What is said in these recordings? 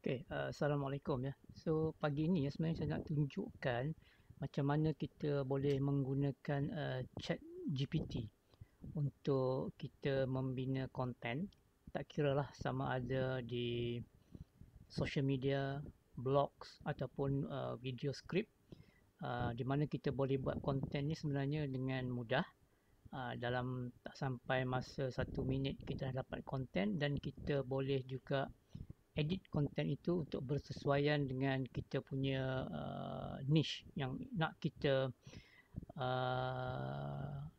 Assalamualaikum ya. So pagi ni sebenarnya saya nak tunjukkan macam mana kita boleh menggunakan Chat GPT untuk kita membina konten. Tak kiralah sama ada di social media, blogs ataupun video skrip, di mana kita boleh buat konten ni sebenarnya dengan mudah. Dalam tak sampai masa 1 minit kita dah dapat konten, dan kita boleh juga edit konten itu untuk bersesuaian dengan kita punya niche yang nak kita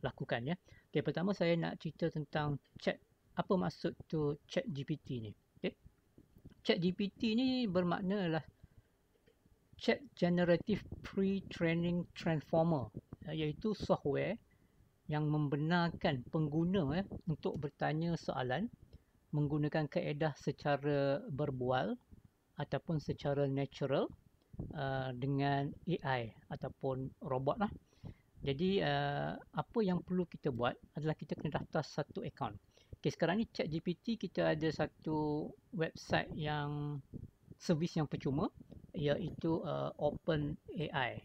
lakukan ya. Pertama saya nak cerita tentang apa maksud tu Chat GPT ni. Chat GPT ni bermakna adalah Chat Generative Pre-training Transformer, iaitu software yang membenarkan pengguna untuk bertanya soalan menggunakan kaedah secara berbual ataupun secara natural dengan AI ataupun robot lah. Jadi apa yang perlu kita buat adalah kita kena daftar satu akaun. Sekarang ni ChatGPT kita ada satu website yang servis yang percuma, iaitu OpenAI.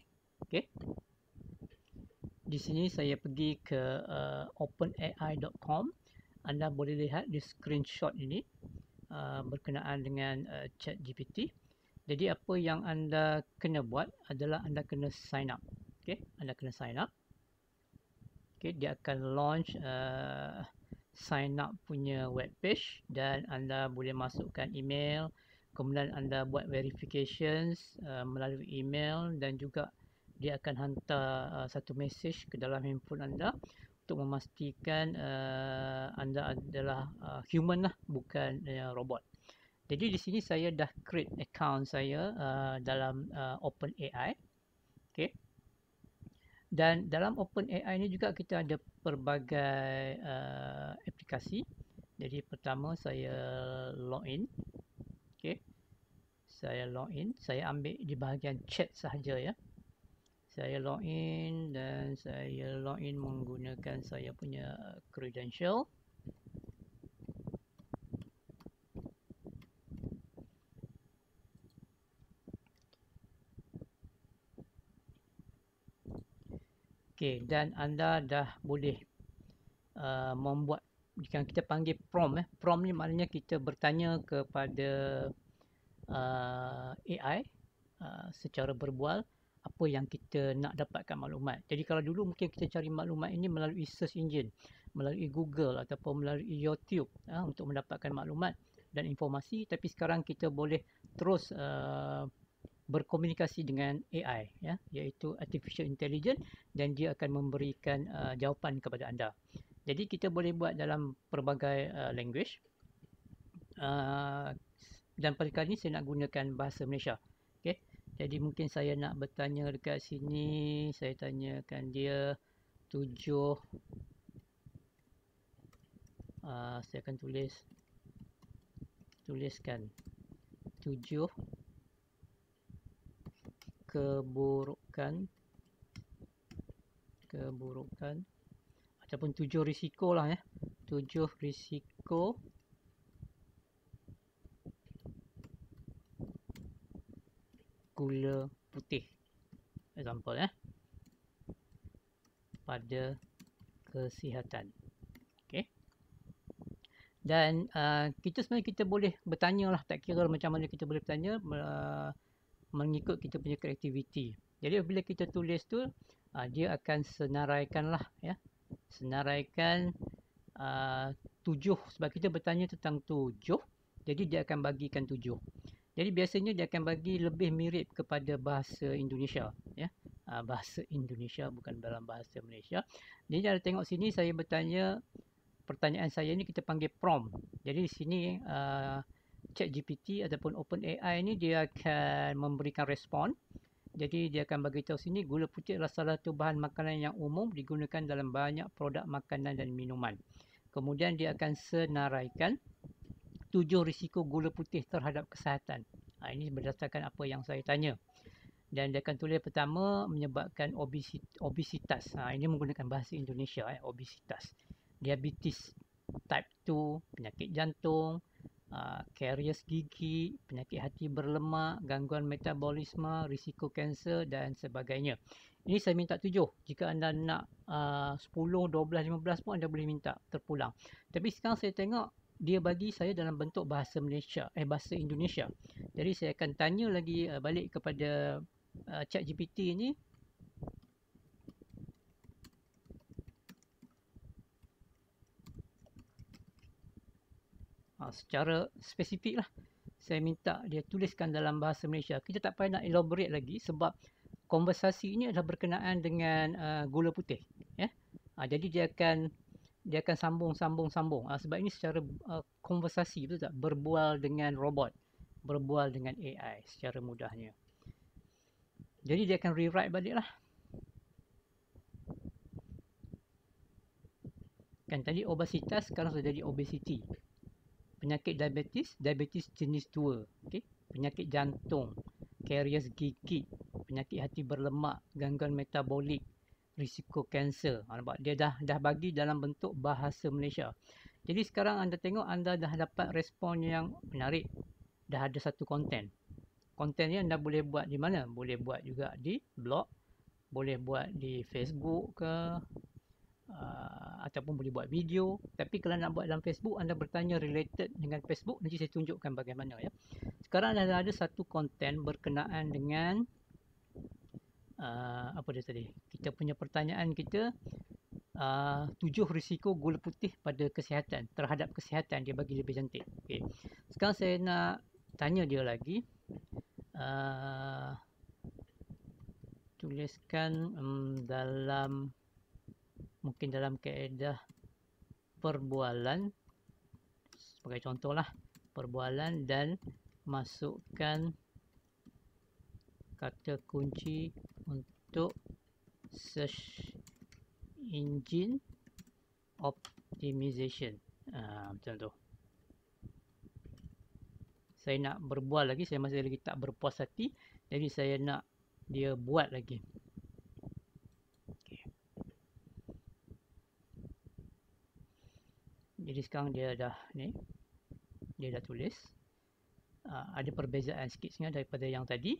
Di sini saya pergi ke openai.com. Anda boleh lihat di screenshot ini berkenaan dengan ChatGPT. Jadi apa yang anda kena buat adalah anda kena sign up. Anda kena sign up. Dia akan launch sign up punya web page, dan anda boleh masukkan email, kemudian anda buat verifications melalui email, dan juga dia akan hantar satu message ke dalam handphone anda untuk memastikan anda adalah human lah, bukan robot. Jadi di sini saya dah create account saya dalam OpenAI. Dan dalam OpenAI ni juga kita ada pelbagai aplikasi. Jadi pertama saya login. Saya login, saya ambil di bahagian chat sahaja ya. Saya login dan saya login menggunakan saya punya credential. Dan anda dah boleh membuat yang kita panggil prompt. Prompt ni maknanya kita bertanya kepada AI secara berbual apa yang kita nak dapatkan maklumat. Jadi kalau dulu mungkin kita cari maklumat ini melalui search engine, melalui Google ataupun melalui YouTube untuk mendapatkan maklumat dan informasi, tapi sekarang kita boleh terus berkomunikasi dengan AI ya, iaitu Artificial Intelligence, dan dia akan memberikan jawapan kepada anda. Jadi kita boleh buat dalam pelbagai language. Dan pada kali ini saya nak gunakan bahasa Malaysia. Jadi mungkin saya nak bertanya dekat sini, saya tanyakan dia 7, saya akan tuliskan 7 keburukan ataupun 7 risiko lah ya. 7 risiko gula putih, example ya, pada kesihatan. Dan kita sebenarnya kita boleh bertanya lah, tak kira macam mana kita boleh bertanya mengikut kita punya kreativiti. Jadi bila kita tulis tu dia akan senaraikan lah ya, senaraikan 7, sebab kita bertanya tentang 7, jadi dia akan bagikan 7. Jadi biasanya dia akan bagi lebih mirip kepada bahasa Indonesia ya. Bahasa Indonesia, bukan dalam bahasa Malaysia. Jadi anda tengok sini saya bertanya, pertanyaan saya ni kita panggil prompt. Jadi di sini ChatGPT ataupun OpenAI ni dia akan memberikan respon. Jadi dia akan bagi tahu sini gula putih adalah salah satu bahan makanan yang umum digunakan dalam banyak produk makanan dan minuman. Kemudian dia akan senaraikan 7 risiko gula putih terhadap kesihatan. Ini berdasarkan apa yang saya tanya. Dan dia akan tulis pertama menyebabkan obesitas. Ini menggunakan bahasa Indonesia obesitas. Diabetes type 2, penyakit jantung, karies gigi, penyakit hati berlemak, gangguan metabolisme, risiko kanser dan sebagainya. Ini saya minta 7. Jika anda nak 10, 12, 15 pun anda boleh minta terpulang. Tapi sekarang saya tengok dia bagi saya dalam bentuk bahasa bahasa Indonesia. Jadi saya akan tanya lagi balik kepada ChatGPT ini. Secara spesifik lah, saya minta dia tuliskan dalam bahasa Malaysia. Kita tak payah nak elaborate lagi sebab konversasi ini adalah berkenaan dengan gula putih. Jadi dia akan sambung. Sebab ini secara konversasi, betul tak? Berbual dengan robot, berbual dengan AI secara mudahnya. Jadi dia akan rewrite balik lah. Kan tadi obesitas, sekarang sudah jadi obesity. Penyakit diabetes jenis 2. Okay? Penyakit jantung, karies gigi, penyakit hati berlemak, gangguan metabolik, risiko kanser. Nampak? Dia dah bagi dalam bentuk bahasa Malaysia. Jadi sekarang anda tengok, anda dah dapat respon yang menarik. Dah ada satu konten. Konten ni anda boleh buat di mana? Boleh buat juga di blog, boleh buat di Facebook ke, ataupun boleh buat video. Tapi kalau nak buat dalam Facebook, anda bertanya related dengan Facebook, nanti saya tunjukkan bagaimana ya. Sekarang anda ada satu konten berkenaan dengan apa dia tadi? Kita punya pertanyaan kita 7 risiko gula putih pada kesihatan, terhadap kesihatan, dia bagi lebih cantik. Okay. Sekarang saya nak tanya dia lagi. Tuliskan mungkin dalam kaedah perbualan, sebagai contohlah, perbualan, dan masukkan kata kunci untuk search engine optimization. Macam tu. Saya nak berbual lagi, saya masih lagi tak berpuas hati, jadi saya nak dia buat lagi. Okay. Jadi sekarang dia dah tulis. Ada perbezaan sikit sebenarnya daripada yang tadi.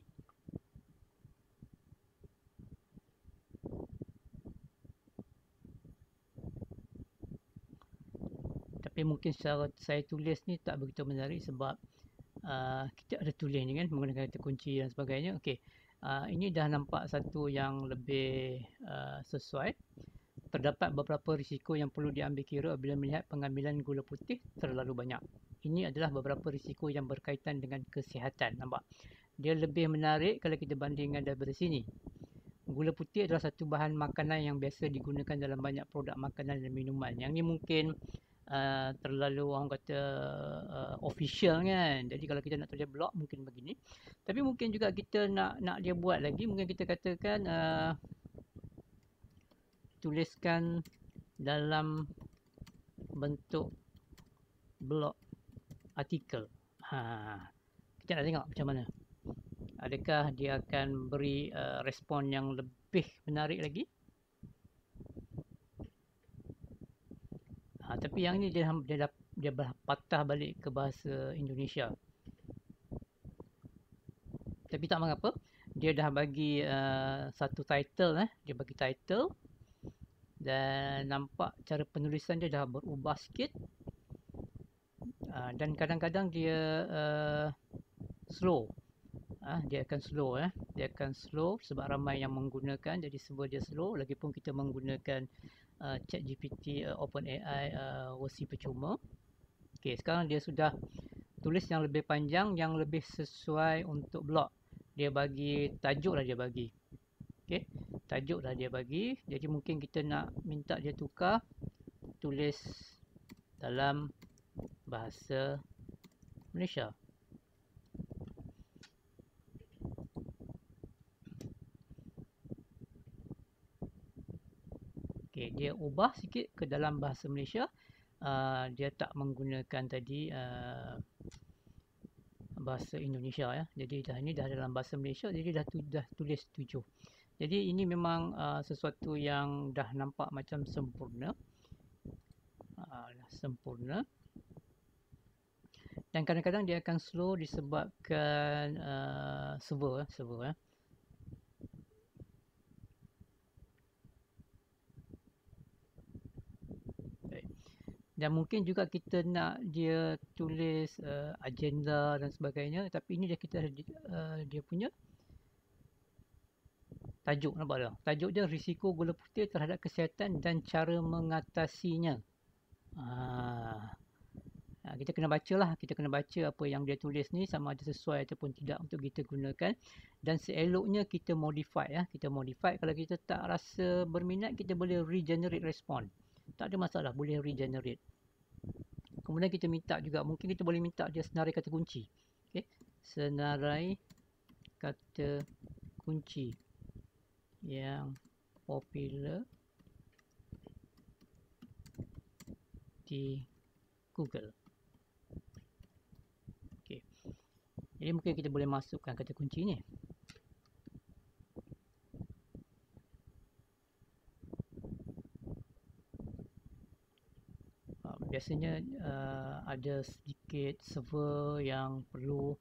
Tapi mungkin secara saya tulis ni tak begitu menarik sebab kita ada tulis ni kan, menggunakan kata kunci dan sebagainya. Okey. Ini dah nampak satu yang lebih sesuai. Terdapat beberapa risiko yang perlu diambil kira apabila melihat pengambilan gula putih terlalu banyak. Ini adalah beberapa risiko yang berkaitan dengan kesihatan. Nampak? Dia lebih menarik kalau kita bandingkan daripada sini. Gula putih adalah satu bahan makanan yang biasa digunakan dalam banyak produk makanan dan minuman. Yang ni mungkin terlalu orang kata official kan. Jadi kalau kita nak tulis blog mungkin begini. Tapi mungkin juga kita nak dia buat lagi. Mungkin kita katakan tuliskan dalam bentuk blog artikel. Kita nak tengok macam mana. Adakah dia akan beri respon yang lebih menarik lagi? Tapi yang ini dia patah balik ke bahasa Indonesia. Tapi tak mengapa. Dia dah bagi satu title. Dia bagi title. Dan nampak cara penulisan dia dah berubah sikit. Dan kadang-kadang dia slow. Dia akan slow. Dia akan slow sebab ramai yang menggunakan. Jadi sebab dia slow. Lagipun kita menggunakan ChatGPT OpenAI versi percuma. Okey, sekarang dia sudah tulis yang lebih panjang, yang lebih sesuai untuk blog. Dia bagi tajuk lah dia bagi. Okey, tajuk dah dia bagi. Jadi mungkin kita nak minta dia tukar, tulis dalam bahasa Malaysia. Okey, dia ubah sikit ke dalam bahasa Malaysia. Dia tak menggunakan tadi bahasa Indonesia ya. Jadi ini dah dalam bahasa Malaysia, jadi dah tulis 7. Jadi ini memang sesuatu yang dah nampak macam sempurna. Sempurna. Dan kadang-kadang dia akan slow disebabkan server. Dan mungkin juga kita nak dia tulis agenda dan sebagainya, tapi ini dia punya tajuk, nampak tak? Tajuk dia risiko gula putih terhadap kesihatan dan cara mengatasinya. Kita kena baca lah, kita kena baca apa yang dia tulis ni sama ada sesuai ataupun tidak untuk kita gunakan. Dan seeloknya kita modify ya. Kita modify, kalau kita tak rasa berminat, kita boleh regenerate respond. Tak ada masalah, boleh regenerate. Kemudian kita minta juga, mungkin kita boleh minta dia senarai kata kunci. Okay. Senarai kata kunci yang popular di Google. Okay. Jadi mungkin kita boleh masukkan kata kunci ni. Biasanya ada sedikit server yang perlu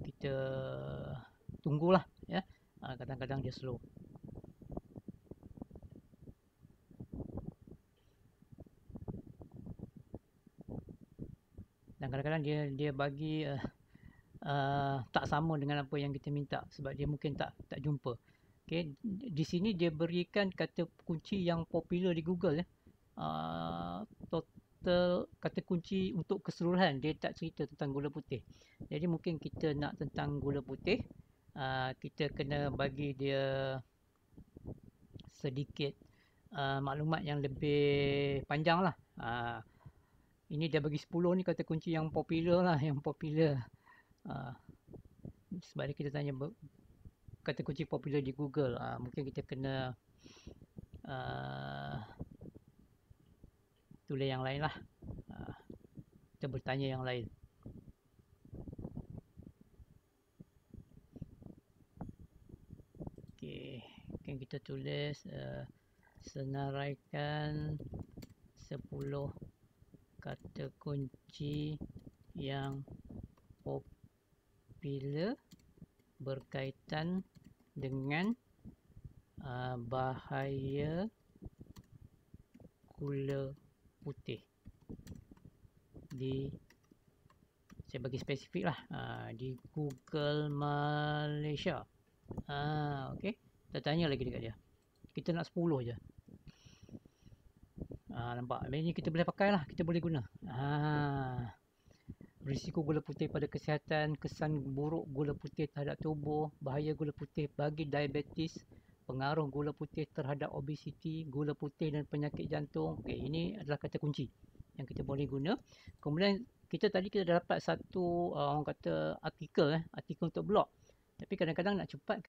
kita tunggulah ya. Kadang-kadang dia slow. Dan kadang-kadang dia bagi tak sama dengan apa yang kita minta sebab dia mungkin tak jumpa. Okay. Di sini dia berikan kata kunci yang popular di Google ya. Total kata kunci untuk keseluruhan, dia tak cerita tentang gula putih. Jadi mungkin kita nak tentang gula putih, kita kena bagi dia sedikit maklumat yang lebih panjang lah. Ini dia bagi 10 ni kata kunci yang popular lah, yang popular. Sebab kita tanya kata kunci popular di Google, mungkin kita kena tulis yang lain lah. Kita bertanya yang lain. Okay. Mungkin kita tulis senaraikan 10 kata kunci yang popular berkaitan dengan bahaya gula putih di, saya bagi spesifik lah, di Google Malaysia. Okay. Kita tanya lagi dekat dia. Kita nak 10 je. Nampak? Ini kita boleh pakai lah. Kita boleh guna. Risiko gula putih pada kesihatan, kesan buruk gula putih terhadap tubuh, bahaya gula putih bagi diabetes, pengaruh gula putih terhadap obesiti, gula putih dan penyakit jantung. Okay, ini adalah kata kunci yang kita boleh guna. Kemudian kita dah dapat satu orang kata artikel untuk blog. Tapi kadang-kadang nak cepat